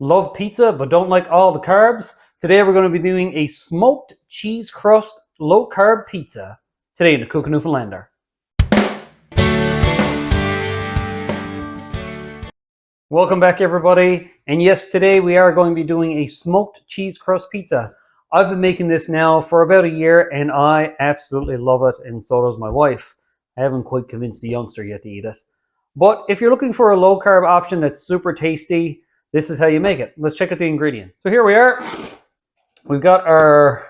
Love pizza but don't like all the carbs? Today we're going to be doing a smoked cheese crust low carb pizza. Today in the Cook Newfoundlander. Welcome back everybody. And yes, today we are going to be doing a smoked cheese crust pizza. I've been making this now for about a year and I absolutely love it, and so does my wife. I haven't quite convinced the youngster yet to eat it. But if you're looking for a low carb option that's super tasty, this is how you make it. Let's check out the ingredients. So here we are. We've got our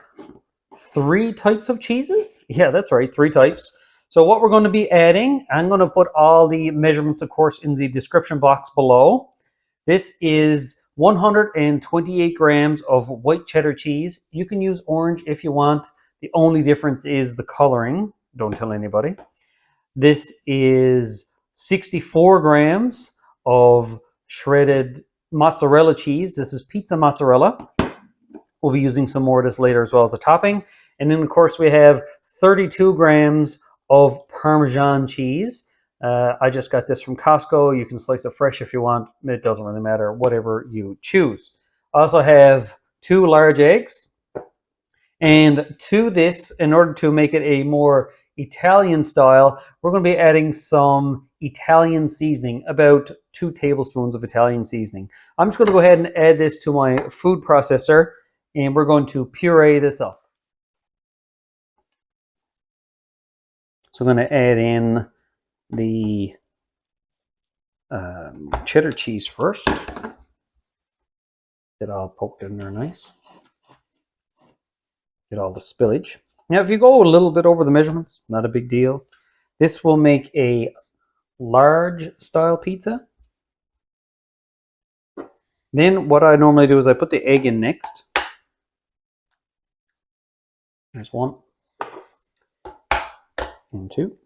3 types of cheeses. Yeah, that's right, 3 types. So what we're going to be adding, I'm going to put all the measurements, of course, in the description box below. This is 128 grams of white cheddar cheese. You can use orange if you want. The only difference is the coloring. Don't tell anybody. This is 64 grams of shredded mozzarella cheese. This is pizza mozzarella. We'll be using some more of this later as well as a topping. And then, of course, we have 32 grams of Parmesan cheese. I just got this from Costco. You can slice it fresh if you want. It doesn't really matter, whatever you choose. I also have 2 large eggs. And to this, in order to make it a more Italian style, we're going to be adding some Italian seasoning, about 2 tablespoons of Italian seasoning. I'm just going to go ahead and add this to my food processor, and we're going to puree this up. So I'm going to add in the cheddar cheese first. Get it all poked in there nice. Get all the spillage. Now, if you go a little bit over the measurements, not a big deal. This will make a large style pizza. Then what I normally do is I put the egg in next. There's 1 and 2.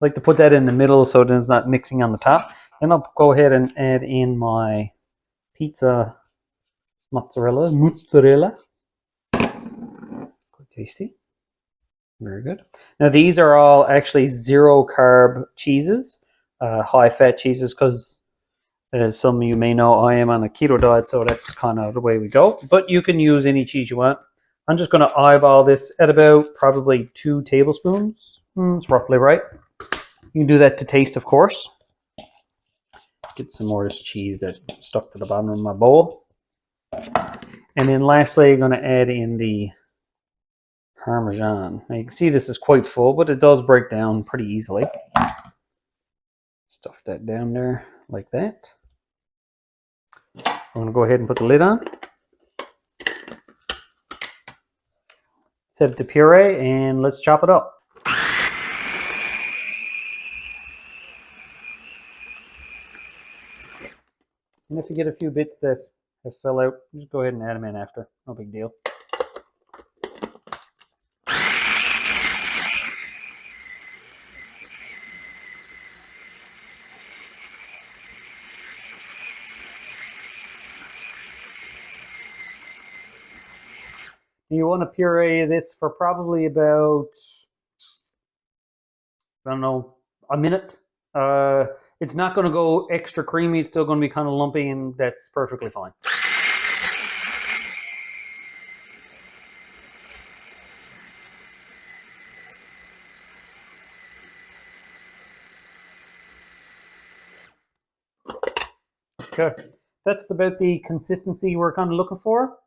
I like to put that in the middle so that it's not mixing on the top. Then I'll go ahead and add in my pizza mozzarella. Quite tasty. Very good. Now these are all actually 0 carb cheeses, high fat cheeses, because as some of you may know, I am on a keto diet, so that's kind of the way we go. But you can use any cheese you want. I'm just going to eyeball this at about probably 2 tablespoons. It's roughly right. You can do that to taste, of course. Get some more of this cheese that stuck to the bottom of my bowl. And then lastly, I'm going to add in the Parmesan. Now you can see this is quite full, but it does break down pretty easily. Stuff that down there like that. I'm going to go ahead and put the lid on. Set it to puree and let's chop it up. And if you get a few bits that have fell out, just go ahead and add them in after. No big deal. You want to puree this for probably about, I don't know, a minute. It's not going to go extra creamy. It's still going to be kind of lumpy, and that's perfectly fine. Okay, that's about the consistency we're kind of looking for.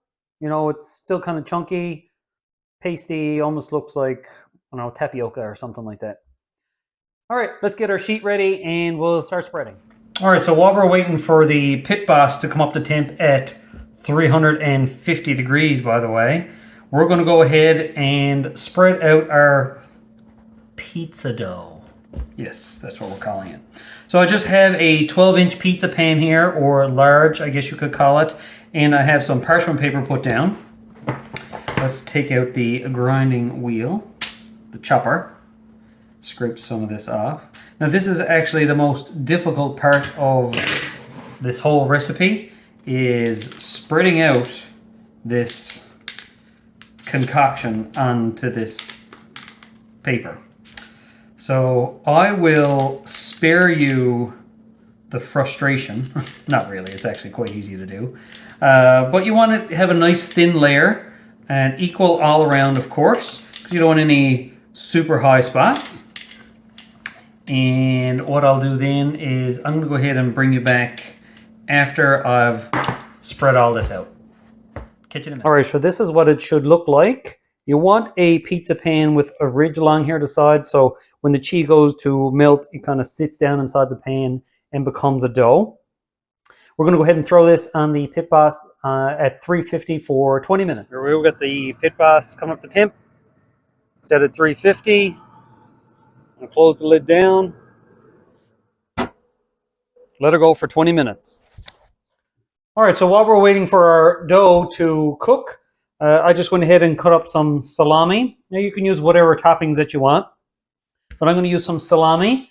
You know, it's still kind of chunky, pasty, almost looks like, I don't know, tapioca or something like that. All right, let's get our sheet ready and we'll start spreading. All right, so while we're waiting for the pit boss to come up to temp at 350 degrees, by the way, we're going to go ahead and spread out our pizza dough. Yes, that's what we're calling it. So I just have a 12-inch pizza pan here, or large, I guess you could call it, and I have some parchment paper put down. Let's take out the grinding wheel, the chopper. Scrape some of this off. Now this is actually the most difficult part of this whole recipe, is spreading out this concoction onto this paper. So I will spare you the frustration. Not really, it's actually quite easy to do. But you want to have a nice thin layer and equal all around, of course, because you don't want any super high spots. And what I'll do then is I'm going to go ahead and bring you back after I've spread all this out. Catch you in a minute. All right, so this is what it should look like. You want a pizza pan with a ridge along here to the side, so when the cheese goes to melt, it kind of sits down inside the pan and becomes a dough. We're going to go ahead and throw this on the Pit Boss at 350 for 20 minutes. Here we've got the Pit Boss coming up to temp. Set at 350. I'm going to close the lid down. Let it go for 20 minutes. All right, so while we're waiting for our dough to cook, I just went ahead and cut up some salami. Now you can use whatever toppings that you want, but I'm going to use some salami.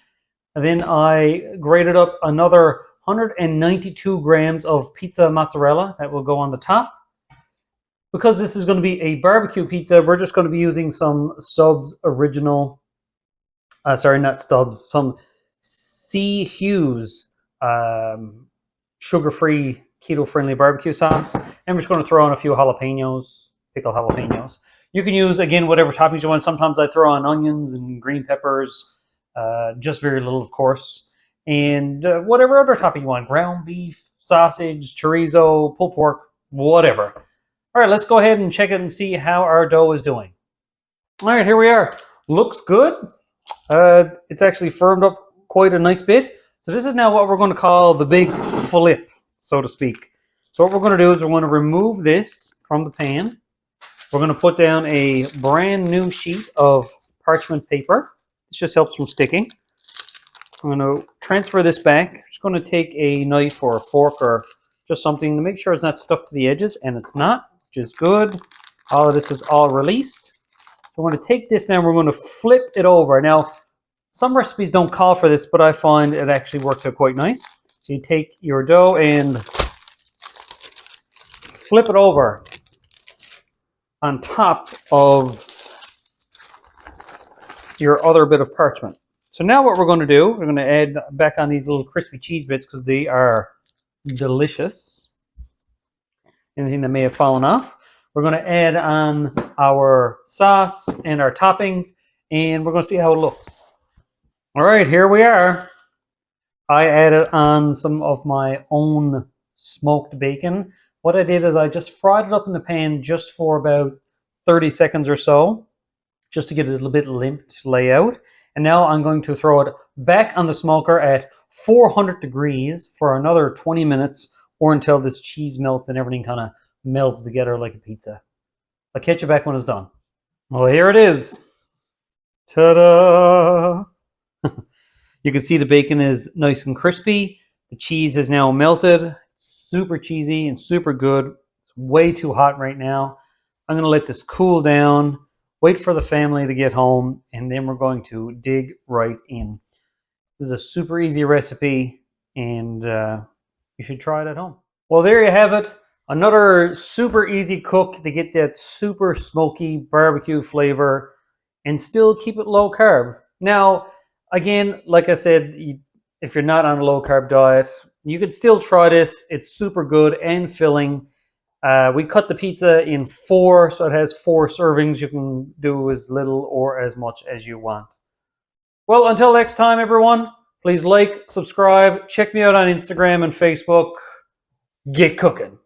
And then I grated up another 192 grams of pizza mozzarella that will go on the top. Because this is going to be a barbecue pizza, we're just going to be using some Stubbs original, some C. Hughes sugar-free, keto-friendly barbecue sauce. And we're just going to throw on a few jalapenos, pickled jalapenos. You can use, again, whatever toppings you want. Sometimes I throw on onions and green peppers, just very little, of course. And whatever other topping you want, ground beef, sausage, chorizo, pulled pork, whatever. All right, let's go ahead and check it and see how our dough is doing. All right, here we are. Looks good. It's actually firmed up quite a nice bit. So this is now what we're going to call the big flip, so to speak. So what we're going to do is we're going to remove this from the pan. We're going to put down a brand new sheet of parchment paper. This just helps from sticking. I'm going to transfer this back. I'm just going to take a knife or a fork or just something to make sure it's not stuck to the edges, and it's not, which is good. All of this is all released. I'm going to take this now, we're going to flip it over. Now, some recipes don't call for this, but I find it actually works out quite nice. So you take your dough and flip it over on top of your other bit of parchment. So now what we're going to do, we're going to add back on these little crispy cheese bits because they are delicious. Anything that may have fallen off. We're going to add on our sauce and our toppings, and we're going to see how it looks. All right, here we are. I added on some of my own smoked bacon. What I did is I just fried it up in the pan just for about 30 seconds or so, just to get it a little bit limp to lay out. And now I'm going to throw it back on the smoker at 400 degrees for another 20 minutes or until this cheese melts and everything kind of melts together like a pizza. I'll catch you back when it's done. Well, here it is. Ta-da! You can see the bacon is nice and crispy. The cheese is now melted. Super cheesy and super good. It's way too hot right now. I'm going to let this cool down, wait for the family to get home, and then we're going to dig right in. This is a super easy recipe, and you should try it at home. Well, there you have it. Another super easy cook to get that super smoky barbecue flavor and still keep it low carb. Now, again, like I said, if you're not on a low carb diet, you could still try this. It's super good and filling. We cut the pizza in 4, so it has 4 servings. You can do as little or as much as you want. Well, until next time, everyone, please like, subscribe, check me out on Instagram and Facebook. Get cooking.